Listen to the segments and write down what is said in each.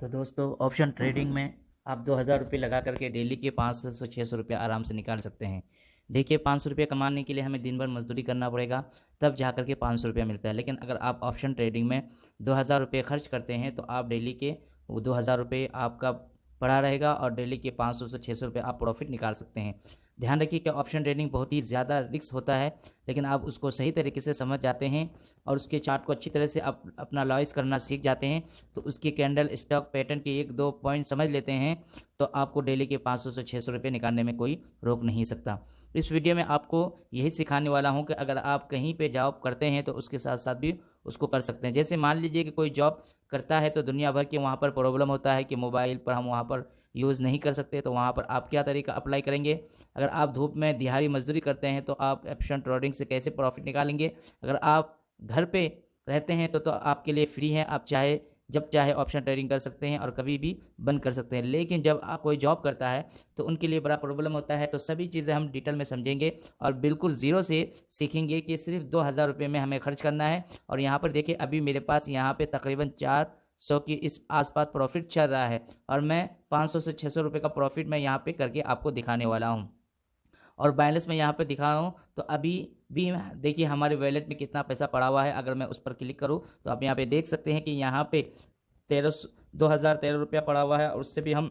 तो दोस्तों option trading में आप 2000 रुपये लगा करके डेली के 500 से 600 रुपये आराम से निकाल सकते हैं। देखिए 500 रुपये कमाने के लिए हमें दिन भर मजदूरी करना पड़ेगा, तब जा कर के 500 रुपया मिलता है। लेकिन अगर आप ऑप्शन ट्रेडिंग में 2000 रुपये खर्च करते हैं तो आप डेली के वो 2000 रुपये आपका पड़ा रहेगा और डेली के 500 से 600 रुपये आप प्रॉफिट निकाल सकते हैं। ध्यान रखिए कि ऑप्शन ट्रेडिंग बहुत ही ज़्यादा रिस्क होता है, लेकिन आप उसको सही तरीके से समझ जाते हैं और उसके चार्ट को अच्छी तरह से आप अपना लॉइस करना सीख जाते हैं, तो उसकी कैंडल स्टॉक पैटर्न के 1-2 पॉइंट समझ लेते हैं, तो आपको डेली के 500 से 600 रुपये निकालने में कोई रोक नहीं सकता। इस वीडियो में आपको यही सिखाने वाला हूँ कि अगर आप कहीं पे जॉब करते हैं तो उसके साथ-साथ भी उसको कर सकते हैं। जैसे मान लीजिए कि कोई जॉब करता है तो दुनिया भर के वहाँ पर प्रॉब्लम होता है कि मोबाइल पर हम वहाँ पर यूज़ नहीं कर सकते, तो वहाँ पर आप क्या तरीका अप्लाई करेंगे? अगर आप धूप में दिहाड़ी मज़दूरी करते हैं तो आप ऑप्शन ट्रेडिंग से कैसे प्रॉफ़िट निकालेंगे? अगर आप घर पे रहते हैं तो आपके लिए फ्री है, आप चाहे जब चाहे ऑप्शन ट्रेडिंग कर सकते हैं और कभी भी बंद कर सकते हैं। लेकिन जब कोई जॉब करता है तो उनके लिए बड़ा प्रॉब्लम होता है, तो सभी चीज़ें हम डिटेल में समझेंगे और बिल्कुल ज़ीरो से सीखेंगे कि सिर्फ़ 2000 रुपये में हमें खर्च करना है। और यहाँ पर देखिए अभी मेरे पास यहाँ पे तकरीबन 400 की इस आस-पास प्रॉफ़िट चल रहा है और मैं 500 से 600 रुपये का प्रॉफ़िट मैं यहाँ पे करके आपको दिखाने वाला हूँ। और बैलेंस मैं यहाँ पे दिखा रहा हूँ, तो अभी भी देखिए हमारे वॉलेट में कितना पैसा पड़ा हुआ है। अगर मैं उस पर क्लिक करूँ तो आप यहाँ पे देख सकते हैं कि यहाँ पे 2013 रुपया पड़ा हुआ है और उससे भी हम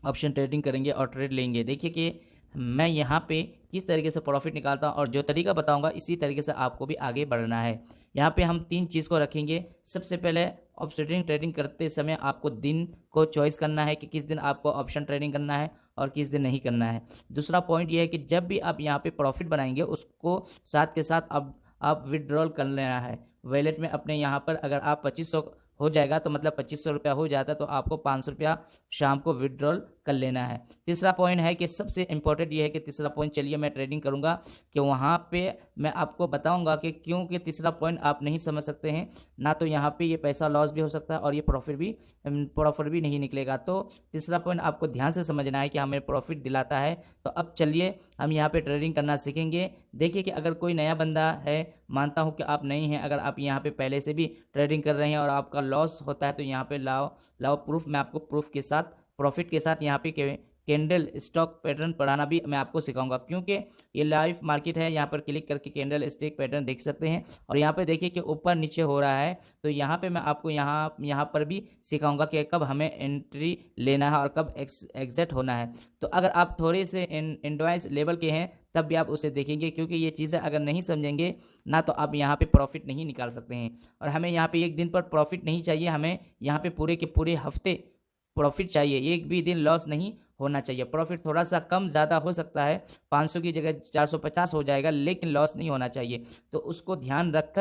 ऑप्शन ट्रेडिंग करेंगे और ट्रेड लेंगे। देखिए कि मैं यहाँ पे किस तरीके से प्रॉफिट निकालता हूँ और जो तरीका बताऊँगा इसी तरीके से आपको भी आगे बढ़ना है। यहाँ पे हम 3 चीज़ को रखेंगे। सबसे पहले ऑप्शन ट्रेडिंग करते समय आपको दिन को चॉइस करना है कि किस दिन आपको ऑप्शन ट्रेडिंग करना है और किस दिन नहीं करना है। दूसरा पॉइंट ये है कि जब भी आप यहाँ पे प्रॉफिट बनाएँगे उसको साथ के साथ अब आप विथड्रॉल कर लेना है। वॉलेट में अपने यहाँ पर अगर आप 2500 हो जाएगा तो मतलब 2500 रुपया हो जाता है, तो आपको 500 रुपया शाम को विथड्रॉल कर लेना है। तीसरा पॉइंट है कि सबसे इम्पोर्टेंट ये है कि तीसरा पॉइंट चलिए मैं ट्रेडिंग करूँगा कि वहाँ पे मैं आपको बताऊँगा कि क्योंकि तीसरा पॉइंट आप नहीं समझ सकते हैं, ना तो यहाँ पे ये पैसा लॉस भी हो सकता है और ये प्रॉफिट भी नहीं निकलेगा। तो तीसरा पॉइंट आपको ध्यान से समझना है कि हमें प्रॉफिट दिलाता है। तो अब चलिए हम यहाँ पे ट्रेडिंग करना सीखेंगे। देखिए कि अगर कोई नया बंदा है, मानता हूँ कि आप नहीं हैं, अगर आप यहाँ पे पहले से भी ट्रेडिंग कर रहे हैं और आपका लॉस होता है तो यहाँ पे लाओ लाओ प्रूफ। मैं आपको प्रूफ के साथ प्रॉफिट के साथ यहाँ पे कैंडल स्टॉक पैटर्न पढ़ाना भी मैं आपको सिखाऊंगा, क्योंकि ये लाइव मार्केट है। यहाँ पर क्लिक करके कैंडल स्टिक पैटर्न देख सकते हैं और यहाँ पे देखिए कि ऊपर नीचे हो रहा है। तो यहाँ पे मैं आपको यहाँ यहाँ पर भी सिखाऊंगा कि कब हमें एंट्री लेना है और कब एग्जिट होना है। तो अगर आप थोड़े से एडवांस लेवल के हैं तब भी आप उसे देखेंगे, क्योंकि ये चीज़ें अगर नहीं समझेंगे ना तो आप यहाँ पे प्रॉफिट नहीं निकाल सकते हैं। और हमें यहाँ पे एक दिन पर प्रॉफिट नहीं चाहिए, हमें यहाँ पे पूरे के पूरे हफ्ते प्रॉफिट चाहिए। एक भी दिन लॉस नहीं होना चाहिए। प्रॉफिट थोड़ा सा कम ज़्यादा हो सकता है, 500 की जगह 450 हो जाएगा, लेकिन लॉस नहीं होना चाहिए। तो उसको ध्यान रख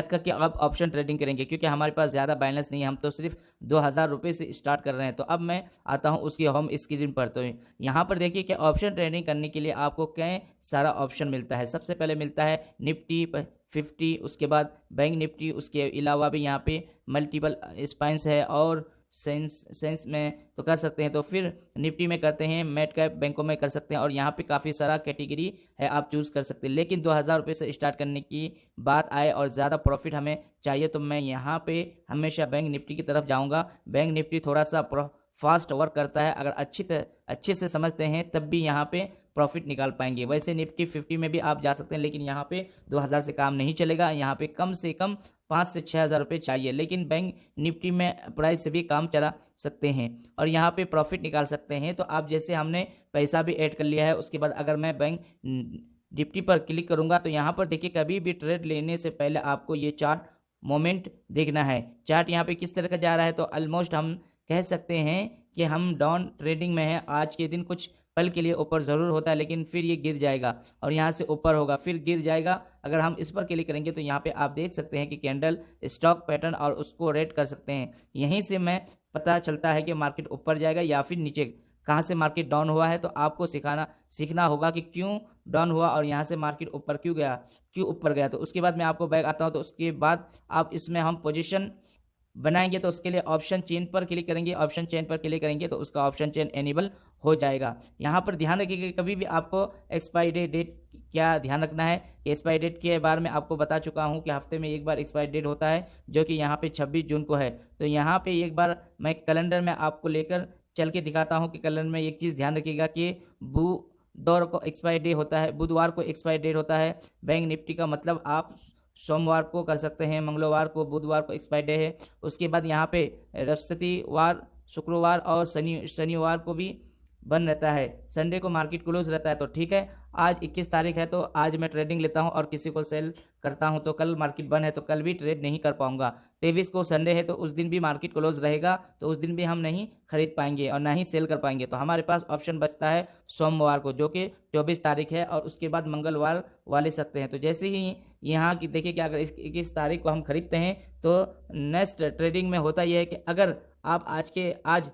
करके आप ऑप्शन ट्रेडिंग करेंगे, क्योंकि हमारे पास ज़्यादा बैलेंस नहीं है, हम तो सिर्फ 2000 रुपये से स्टार्ट कर रहे हैं। तो अब मैं आता हूँ उसकी होम स्क्रीन पर। तो यहाँ पर देखिए कि ऑप्शन ट्रेडिंग करने के लिए आपको कई सारा ऑप्शन मिलता है। सबसे पहले मिलता है निफ्टी 50, उसके बाद बैंक निफ्टी, उसके अलावा भी यहाँ पे मल्टीपल स्पाइंस है और सेंस में तो कर सकते हैं। तो फिर निफ्टी में करते हैं, मेड कैप बैंकों में कर सकते हैं और यहाँ पे काफ़ी सारा कैटेगरी है, आप चूज़ कर सकते हैं। लेकिन 2000 रुपये से स्टार्ट करने की बात आए और ज़्यादा प्रॉफिट हमें चाहिए तो मैं यहाँ पे हमेशा बैंक निफ्टी की तरफ जाऊँगा। बैंक निफ्टी थोड़ा सा फास्ट वर्क करता है, अगर अच्छे से समझते हैं तब भी यहाँ पे प्रॉफिट निकाल पाएंगे। वैसे निफ्टी 50 में भी आप जा सकते हैं, लेकिन यहाँ पे 2000 से काम नहीं चलेगा। यहाँ पे कम से कम 5 से 6000 रुपये चाहिए, लेकिन बैंक निफ्टी में प्राइस से भी काम चला सकते हैं और यहाँ पे प्रॉफिट निकाल सकते हैं। तो आप जैसे हमने पैसा भी ऐड कर लिया है, उसके बाद अगर मैं बैंक निफ्टी पर क्लिक करूँगा तो यहाँ पर देखिए कभी भी ट्रेड लेने से पहले आपको ये चार्ट मोमेंट देखना है। चार्ट यहाँ पे किस तरह का जा रहा है, तो ऑलमोस्ट हम कह सकते हैं कि हम डाउन ट्रेडिंग में हैं। आज के दिन कुछ पल के लिए ऊपर ज़रूर होता है, लेकिन फिर ये गिर जाएगा और यहाँ से ऊपर होगा फिर गिर जाएगा। अगर हम इस पर क्लिक करेंगे तो यहाँ पे आप देख सकते हैं कि कैंडल स्टॉक पैटर्न और उसको रेट कर सकते हैं। यहीं से मैं पता चलता है कि मार्केट ऊपर जाएगा या फिर नीचे, कहाँ से मार्केट डाउन हुआ है। तो आपको सीखना होगा कि क्यों डाउन हुआ और यहाँ से मार्केट ऊपर क्यों ऊपर गया। तो उसके बाद मैं आपको बैक आता हूँ, तो उसके बाद आप इसमें हम पोजीशन बनाएंगे तो उसके लिए ऑप्शन चेन पर क्लिक करेंगे। ऑप्शन चेन पर क्लिक करेंगे तो उसका ऑप्शन चेन एनेबल हो जाएगा। यहाँ पर ध्यान रखिएगा, कभी भी आपको एक्सपायरी डेट क्या ध्यान रखना है कि एक्सपायरी डेट के बारे में आपको बता चुका हूँ कि हफ्ते में एक बार एक्सपायरी डेट होता है, जो कि यहाँ पे 26 जून को है। तो यहाँ पे एक बार मैं कैलेंडर में आपको लेकर चल के दिखाता हूँ कि कैलेंडर में एक चीज़ ध्यान रखिएगा कि बुधवार को एक्सपायरी डेट होता है, बुधवार को एक्सपायरी डेट होता है। बैंक निफ्टी का मतलब आप सोमवार को कर सकते हैं, मंगलवार को, बुधवार को एक्सपायरी डे है। उसके बाद यहाँ पे बृहस्पतिवार, शुक्रवार और शनिवार को भी बंद रहता है। संडे को मार्केट क्लोज रहता है। तो ठीक है, आज 21 तारीख है तो आज मैं ट्रेडिंग लेता हूं और किसी को सेल करता हूं, तो कल मार्केट बंद है तो कल भी ट्रेड नहीं कर पाऊंगा। 23 को संडे है तो उस दिन भी मार्केट क्लोज रहेगा, तो उस दिन भी हम नहीं खरीद पाएंगे और ना ही सेल कर पाएंगे। तो हमारे पास ऑप्शन बचता है सोमवार को, जो कि 24 तारीख है, और उसके बाद मंगलवार वाले सकते हैं। तो जैसे ही यहाँ की देखिए कि अगर 21 तारीख को हम खरीदते हैं तो नेक्स्ट ट्रेडिंग में होता यह है कि अगर आप आज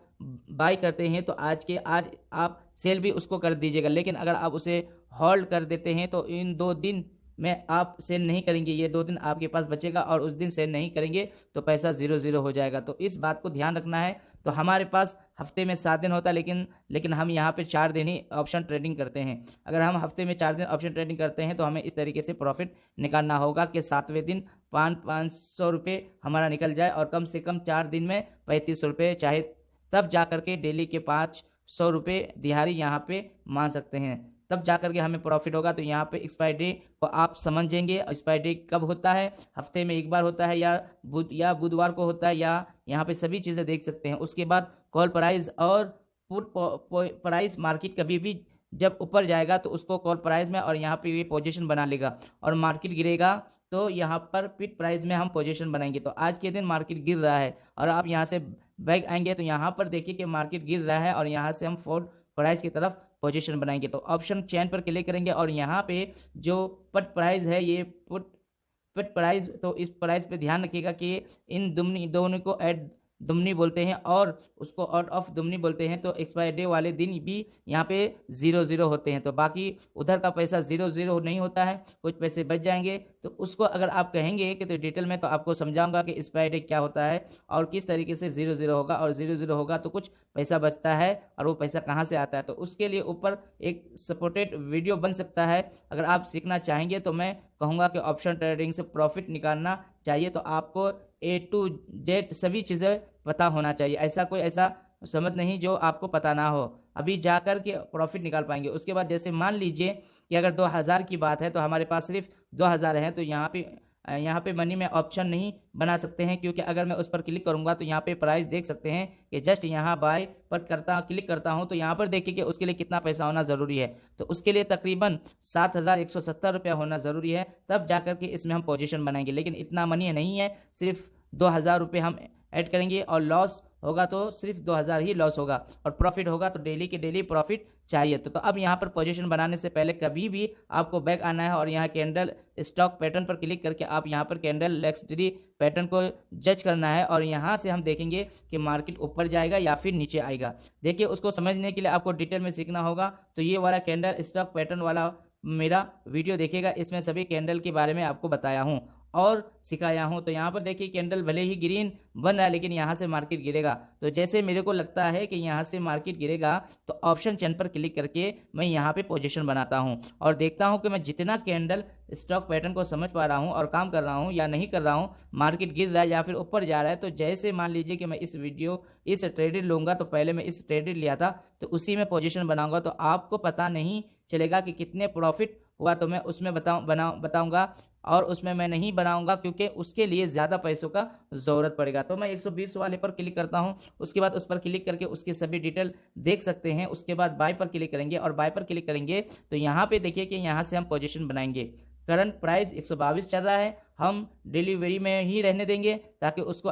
बाई करते हैं तो आज आप सेल भी उसको कर दीजिएगा। लेकिन अगर आप उसे होल्ड कर देते हैं तो इन 2 दिन में आप सेल नहीं करेंगे, ये 2 दिन आपके पास बचेगा और उस दिन सेल नहीं करेंगे तो पैसा 0-0 हो जाएगा। तो इस बात को ध्यान रखना है। तो हमारे पास हफ्ते में 7 दिन होता है, लेकिन हम यहाँ पे 4 दिन ही ऑप्शन ट्रेडिंग करते हैं। अगर हम हफ्ते में 4 दिन ऑप्शन ट्रेडिंग करते हैं तो हमें इस तरीके से प्रॉफिट निकालना होगा कि 7वें दिन 500 रुपये हमारा निकल जाए और कम से कम 4 दिन में 3500 रुपये, चाहे तब जा करके डेली के 500 रुपये दिहाड़ी यहाँ पे मान सकते हैं, तब जा करके हमें प्रॉफिट होगा। तो यहाँ पे एक्सपायरी डेट को आप समझेंगे। एक्सपायरी डेट कब होता है, हफ्ते में एक बार होता है या बुधवार को होता है, या यहाँ पे सभी चीज़ें देख सकते हैं। उसके बाद कॉल प्राइस और पुट प्राइस, मार्केट कभी भी जब ऊपर जाएगा तो उसको कॉल प्राइस में और यहाँ पे ये पोजीशन बना लेगा, और मार्केट गिरेगा तो यहाँ पर पिट प्राइस में हम पोजीशन बनाएंगे। तो आज के दिन मार्केट गिर रहा है और आप यहाँ से बैक आएंगे तो यहाँ पर देखिए कि मार्केट गिर रहा है और यहाँ से हम फोर्ड प्राइस की तरफ पोजीशन बनाएंगे। तो ऑप्शन चेन पर क्लिक करेंगे और यहाँ पे जो पट प्राइस है, ये पुट प्राइस, तो इस प्राइस पे ध्यान रखिएगा कि इन दोनों को ऐड दुमनी बोलते हैं और उसको आउट ऑफ दुमनी बोलते हैं। तो एक्सपायरी डे वाले दिन भी यहाँ पे 0-0 होते हैं। तो बाकी उधर का पैसा 0-0 नहीं होता है, कुछ पैसे बच जाएंगे। तो उसको अगर आप कहेंगे कि तो डिटेल में तो आपको समझाऊंगा कि एक्सपायरी डे क्या होता है और किस तरीके से 0-0 होगा, और 0-0 होगा तो कुछ पैसा बचता है और वो पैसा कहाँ से आता है। तो उसके लिए ऊपर एक सपोर्टेड वीडियो बन सकता है। अगर आप सीखना चाहेंगे तो मैं कहूँगा कि ऑप्शन ट्रेडिंग से प्रॉफिट निकालना चाहिए तो आपको A to Z सभी चीज़ें पता होना चाहिए। ऐसा समझ नहीं जो आपको पता ना हो, अभी जाकर के प्रॉफिट निकाल पाएंगे। उसके बाद जैसे मान लीजिए कि अगर 2000 की बात है तो हमारे पास सिर्फ 2000 है, तो यहाँ पे मनी में ऑप्शन नहीं बना सकते हैं, क्योंकि अगर मैं उस पर क्लिक करूंगा तो यहाँ पे प्राइस देख सकते हैं कि जस्ट यहाँ बाय पर क्लिक करता हूँ तो यहाँ पर देखिए कि उसके लिए कितना पैसा होना ज़रूरी है। तो उसके लिए तकरीबन 7170 रुपया होना ज़रूरी है, तब जाकर के इसमें हम पोजीशन बनाएंगे। लेकिन इतना मनी नहीं है, सिर्फ 2000 रुपये हम ऐड करेंगे और लॉस होगा तो सिर्फ 2000 ही लॉस होगा, और प्रॉफिट होगा तो डेली के डेली प्रॉफिट चाहिए। तो अब यहाँ पर पोजीशन बनाने से पहले कभी भी आपको बैक आना है और यहाँ कैंडल स्टॉक पैटर्न पर क्लिक करके आप यहाँ पर कैंडल लेक्सडी पैटर्न को जज करना है, और यहाँ से हम देखेंगे कि मार्केट ऊपर जाएगा या फिर नीचे आएगा। देखिए, उसको समझने के लिए आपको डिटेल में सीखना होगा। तो ये वाला कैंडल स्टॉक पैटर्न वाला मेरा वीडियो देखिएगा, इसमें सभी कैंडल के बारे में आपको बताया हूँ और सिखाया हूँ। तो यहाँ पर देखिए कैंडल भले ही ग्रीन बन रहा है लेकिन यहाँ से मार्केट गिरेगा। तो जैसे मेरे को लगता है कि यहाँ से मार्केट गिरेगा तो ऑप्शन चेन पर क्लिक करके मैं यहाँ पे पोजीशन बनाता हूँ और देखता हूँ कि मैं जितना कैंडल स्टॉक पैटर्न को समझ पा रहा हूँ और काम कर रहा हूँ या नहीं कर रहा हूँ, मार्केट गिर रहा है या फिर ऊपर जा रहा है। तो जैसे मान लीजिए कि मैं इस ट्रेडेड लूँगा, तो पहले मैं इस ट्रेडेड लिया था तो उसी में पोजीशन बनाऊँगा, तो आपको पता नहीं चलेगा कि कितने प्रॉफिट हुआ। तो मैं उसमें बताऊंगा और उसमें मैं नहीं बनाऊंगा क्योंकि उसके लिए ज़्यादा पैसों का ज़रूरत पड़ेगा। तो मैं 120 वाले पर क्लिक करता हूं, उसके बाद उस पर क्लिक करके उसकी सभी डिटेल देख सकते हैं। उसके बाद बाय पर क्लिक करेंगे और बाय पर क्लिक करेंगे तो यहाँ पे देखिए कि यहाँ से हम पोजीशन बनाएंगे। करंट प्राइस 122 चल रहा है, हम डिलीवरी में ही रहने देंगे ताकि उसको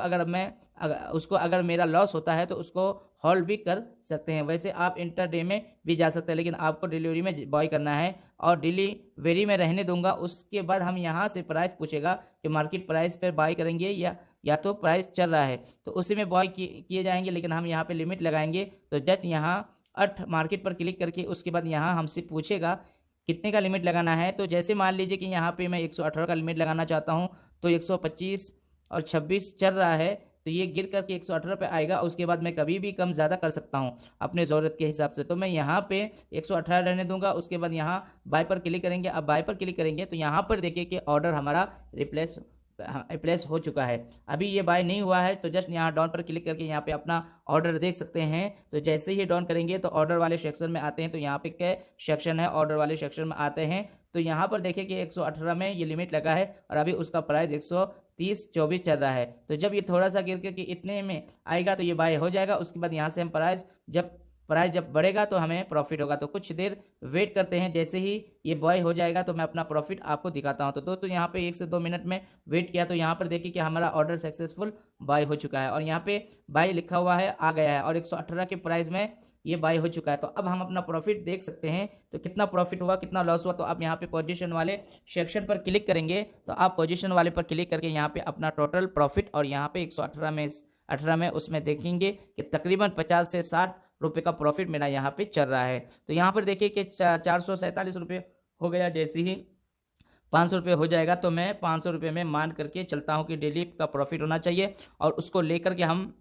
अगर मेरा लॉस होता है तो उसको होल्ड भी कर सकते हैं। वैसे आप इंटरडे में भी जा सकते हैं, लेकिन आपको डिलीवरी में बाय करना है और डिलीवरी में रहने दूंगा। उसके बाद हम यहाँ से प्राइस पूछेगा कि मार्केट प्राइस पर बाय करेंगे या तो प्राइस चल रहा है तो उसी में बाय किए जाएंगे। लेकिन हम यहाँ पे लिमिट लगाएंगे, तो जस्ट यहाँ 8 मार्केट पर क्लिक करके उसके बाद यहाँ हमसे पूछेगा कितने का लिमिट लगाना है। तो जैसे मान लीजिए कि यहाँ पे मैं 118 का लिमिट लगाना चाहता हूँ, तो 125 और 26 चल रहा है तो ये गिर करके 118 पे आएगा। उसके बाद मैं कभी भी कम ज़्यादा कर सकता हूँ अपने ज़रूरत के हिसाब से। तो मैं यहाँ पे 118 रहने दूँगा। उसके बाद यहाँ बाय पर क्लिक करेंगे। अब बाय पर क्लिक करेंगे तो यहाँ पर देखिए कि ऑर्डर हमारा रिप्लेस हो चुका है। अभी ये बाय नहीं हुआ है तो जस्ट यहाँ डाउन पर क्लिक करके यहाँ पे अपना ऑर्डर देख सकते हैं। तो जैसे ही डाउन करेंगे तो ऑर्डर वाले सेक्शन में आते हैं। तो यहाँ पे क्या सेक्शन है, ऑर्डर वाले सेक्शन में आते हैं। तो यहाँ पर देखिए कि 118 में ये लिमिट लगा है और अभी उसका प्राइस 130.24 चल रहा है। तो जब ये थोड़ा सा गिर के इतने में आएगा तो ये बाय हो जाएगा। उसके बाद यहाँ से हम प्राइस जब बढ़ेगा तो हमें प्रॉफिट होगा। तो कुछ देर वेट करते हैं। जैसे ही ये बाय हो जाएगा तो मैं अपना प्रॉफिट आपको दिखाता हूं। तो दोस्तों यहाँ पे 1 से 2 मिनट में वेट किया तो यहाँ पर देखिए कि हमारा ऑर्डर सक्सेसफुल बाय हो चुका है और यहाँ पे बाय लिखा हुआ है, आ गया है और 118 के प्राइस में ये बाय हो चुका है। तो अब हम अपना प्रॉफिट देख सकते हैं। तो कितना प्रॉफिट हुआ, कितना लॉस हुआ। तो आप यहाँ पे पोजीशन वाले सेक्शन पर क्लिक करेंगे। तो आप पोजीशन वाले पर क्लिक करके यहाँ पे अपना टोटल प्रॉफिट और यहाँ पे 118 में उसमें देखेंगे कि तकरीबन 50 से 60 रुपये का प्रॉफिट मेरा यहाँ पे चल रहा है। तो यहाँ पर देखिए कि 447 रुपये हो गया। जैसे ही 500 रुपये हो जाएगा तो मैं 500 रुपये में मान करके चलता हूँ कि डेली का प्रॉफिट होना चाहिए और उसको लेकर के हम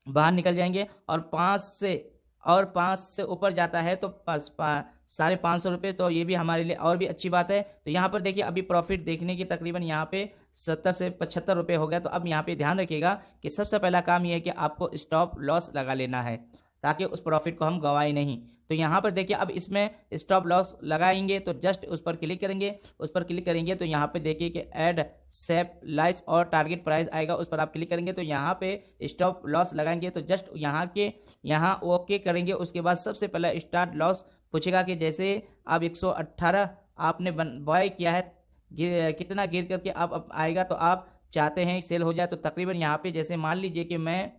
बाहर निकल जाएंगे। और 5 से ऊपर जाता है तो 550 रुपये, तो ये भी हमारे लिए और भी अच्छी बात है। तो यहाँ पर देखिए अभी प्रॉफिट देखने की तकरीबन यहाँ पे 70 से 75 रुपये हो गया। तो अब यहाँ पे ध्यान रखिएगा कि सबसे पहला काम ये है कि आपको स्टॉप लॉस लगा लेना है ताकि उस प्रॉफिट को हम गंवाएं नहीं। तो यहाँ पर देखिए अब इसमें स्टॉप लॉस लगाएंगे तो जस्ट उस पर क्लिक करेंगे तो यहाँ पे देखिए कि ऐड सेप लाइस और टारगेट प्राइस आएगा, उस पर आप क्लिक करेंगे तो यहाँ पे स्टॉप लॉस लगाएंगे। तो जस्ट यहाँ ओके करेंगे। उसके बाद सबसे पहले स्टार्ट लॉस पूछेगा कि जैसे आप 118 आपने बाय किया है, कितना गिर करके आप आएगा तो आप चाहते हैं सेल हो जाए। तो तकरीबन यहाँ पे जैसे मान लीजिए कि मैं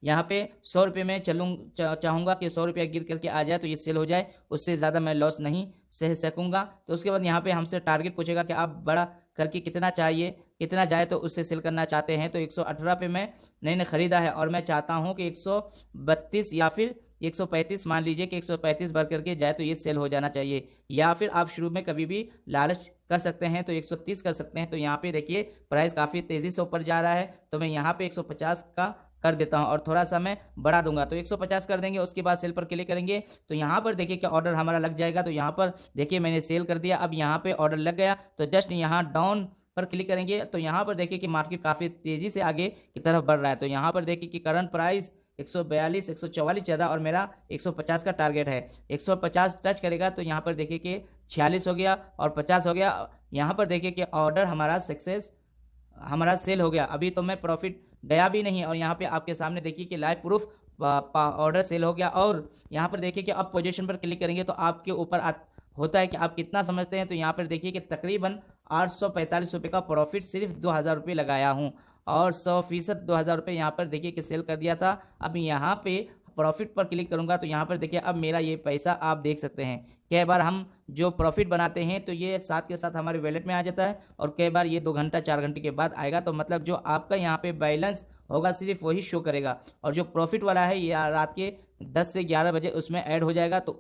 यहाँ पे 100 रुपये में चाहूँगा कि 100 रुपया गिर करके आ जाए तो ये सेल हो जाए, उससे ज़्यादा मैं लॉस नहीं सह सकूँगा। तो उसके बाद यहाँ पे हमसे टारगेट पूछेगा कि आप बड़ा करके कितना जाए तो उससे सेल करना चाहते हैं। तो 118 पे मैंने ख़रीदा है और मैं चाहता हूँ कि 132 या फिर 135 मान लीजिए कि 135 भर करके जाए तो ये सेल हो जाना चाहिए। या फिर आप शुरू में कभी भी लालच कर सकते हैं तो 130 कर सकते हैं। तो यहाँ पे देखिए प्राइस काफ़ी तेज़ी से ऊपर जा रहा है तो मैं यहाँ पे 150 का कर देता हूं और थोड़ा सा मैं बढ़ा दूंगा। तो 150 कर देंगे। उसके बाद सेल पर क्लिक करेंगे तो यहाँ पर देखिए कि ऑर्डर हमारा लग जाएगा। तो यहाँ पर देखिए मैंने सेल कर दिया। अब यहाँ पे ऑर्डर लग गया तो जस्ट यहाँ डाउन पर क्लिक करेंगे तो यहाँ पर देखिए कि मार्केट काफ़ी तेज़ी से आगे की तरफ बढ़ रहा है। तो यहाँ पर देखिए कि करंट प्राइस 142 144 चल रहा है और मेरा 150 का टारगेट है। 150 टच करेगा तो यहाँ पर देखिए कि 46 हो गया और 50 हो गया। यहाँ पर देखिए कि ऑर्डर हमारा सेल हो गया। अभी तो मैं प्रॉफिट गया भी नहीं और यहाँ पे आपके सामने देखिए कि लाइव प्रूफ ऑर्डर सेल हो गया। और यहाँ पर देखिए कि अब पोजीशन पर क्लिक करेंगे तो आपके ऊपर होता है कि आप कितना समझते हैं। तो यहाँ पर देखिए कि तकरीबन 845 रुपये का प्रॉफिट सिर्फ 2000 रुपये लगाया हूँ और 100% 2000 रुपये यहाँ पर देखिए कि सेल कर दिया था। अब यहाँ पे प्रॉफिट पर क्लिक करूँगा तो यहाँ पर देखिए अब मेरा ये पैसा आप देख सकते हैं। कई बार हम जो प्रॉफिट बनाते हैं तो ये साथ के साथ हमारे वॉलेट में आ जाता है और कई बार ये 2 घंटा 4 घंटे के बाद आएगा। तो मतलब जो आपका यहाँ पे बैलेंस होगा सिर्फ वही शो करेगा और जो प्रॉफिट वाला है ये रात के 10 से 11 बजे उसमें ऐड हो जाएगा। तो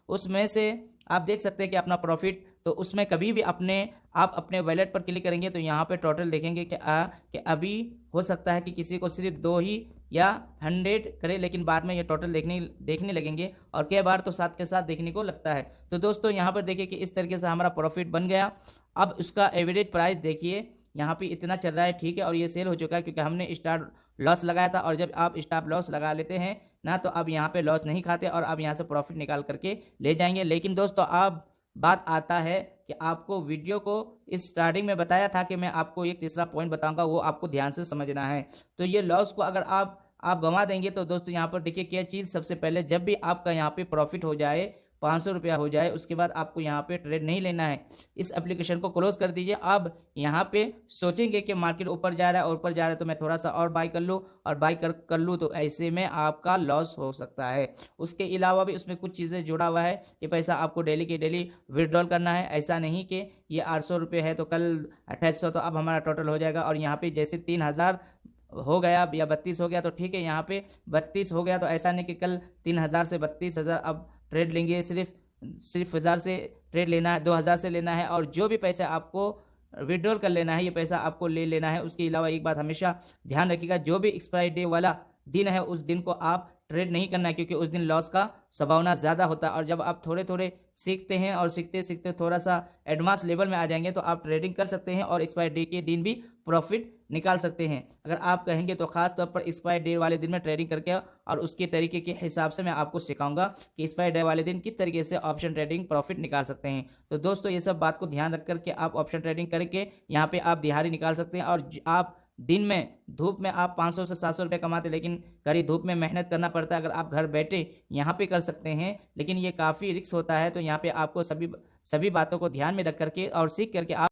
उसमें से आप देख सकते हैं कि अपना प्रॉफिट। तो उसमें कभी भी आप अपने वॉलेट पर क्लिक करेंगे तो यहाँ पे टोटल देखेंगे कि अभी हो सकता है कि किसी को सिर्फ 2 ही या 100 करे, लेकिन बाद में ये टोटल देखने लगेंगे और कई बार तो साथ के साथ देखने को लगता है। तो दोस्तों यहाँ पर देखिए कि इस तरीके से हमारा प्रॉफिट बन गया। अब उसका एवरेज प्राइस देखिए यहाँ पे इतना चल रहा है, ठीक है, और ये सेल हो चुका है क्योंकि हमने स्टार्ट लॉस लगाया था। और जब आप स्टॉप लॉस लगा लेते हैं ना तो अब यहाँ पे लॉस नहीं खाते और अब यहाँ से प्रॉफिट निकाल करके ले जाएंगे। लेकिन दोस्तों अब बात आता है कि आपको वीडियो को इस स्टार्टिंग में बताया था कि मैं आपको एक तीसरा पॉइंट बताऊंगा, वो आपको ध्यान से समझना है। तो ये लॉस को अगर आप गंवा देंगे तो दोस्तों यहाँ पर देखिए क्या चीज़, सबसे पहले जब भी आपका यहाँ पे प्रॉफिट हो जाए 500 रुपया हो जाए उसके बाद आपको यहाँ पे ट्रेड नहीं लेना है। इस एप्लीकेशन को क्लोज कर दीजिए। अब यहाँ पे सोचेंगे कि मार्केट ऊपर जा रहा है और ऊपर जा रहा है तो मैं थोड़ा सा और बाई कर लूँ और बाई कर लूँ, तो ऐसे में आपका लॉस हो सकता है। उसके अलावा भी उसमें कुछ चीज़ें जुड़ा हुआ है। ये पैसा आपको डेली के डेली विड्रॉल करना है। ऐसा नहीं कि ये 800 रुपये है तो कल 2800 तो अब हमारा टोटल हो जाएगा। और यहाँ पे जैसे 3000 हो गया या 32 हो गया तो ठीक है, यहाँ पे 32 हो गया तो ऐसा नहीं कि कल 3000 से 32,000 अब ट्रेड लेंगे। सिर्फ 1000 से ट्रेड लेना है, 2000 से लेना है। और जो भी पैसे आपको विथड्रॉल कर लेना है, ये पैसा आपको ले लेना है। उसके अलावा एक बात हमेशा ध्यान रखिएगा, जो भी एक्सपायरी डे वाला दिन है उस दिन को आप ट्रेड नहीं करना है, क्योंकि उस दिन लॉस का संभावना ज़्यादा होता है। और जब आप थोड़े-थोड़े सीखते हैं और सीखते-सीखते थोड़ा-सा एडवांस लेवल में आ जाएँगे तो आप ट्रेडिंग कर सकते हैं और एक्सपायरी डे के दिन भी प्रॉफ़िट निकाल सकते हैं। अगर आप कहेंगे तो ख़ास तौर पर एक्सपायरी डे वाले दिन में ट्रेडिंग करके और उसके तरीके के हिसाब से मैं आपको सिखाऊँगा कि एक्सपायरी डे वाले दिन किस तरीके से ऑप्शन ट्रेडिंग प्रॉफ़िट निकाल सकते हैं। तो दोस्तों, ये सब बात को ध्यान रख कर के आप ऑप्शन ट्रेडिंग करके यहाँ पे आप दिहाड़ी निकाल सकते हैं। और आप दिन में धूप में आप 500 से 700 रुपए कमाते, लेकिन कड़ी धूप में मेहनत करना पड़ता है। अगर आप घर बैठे यहाँ पे कर सकते हैं, लेकिन ये काफ़ी रिस्क होता है। तो यहाँ पे आपको सभी सभी बातों को ध्यान में रख करके और सीख करके आप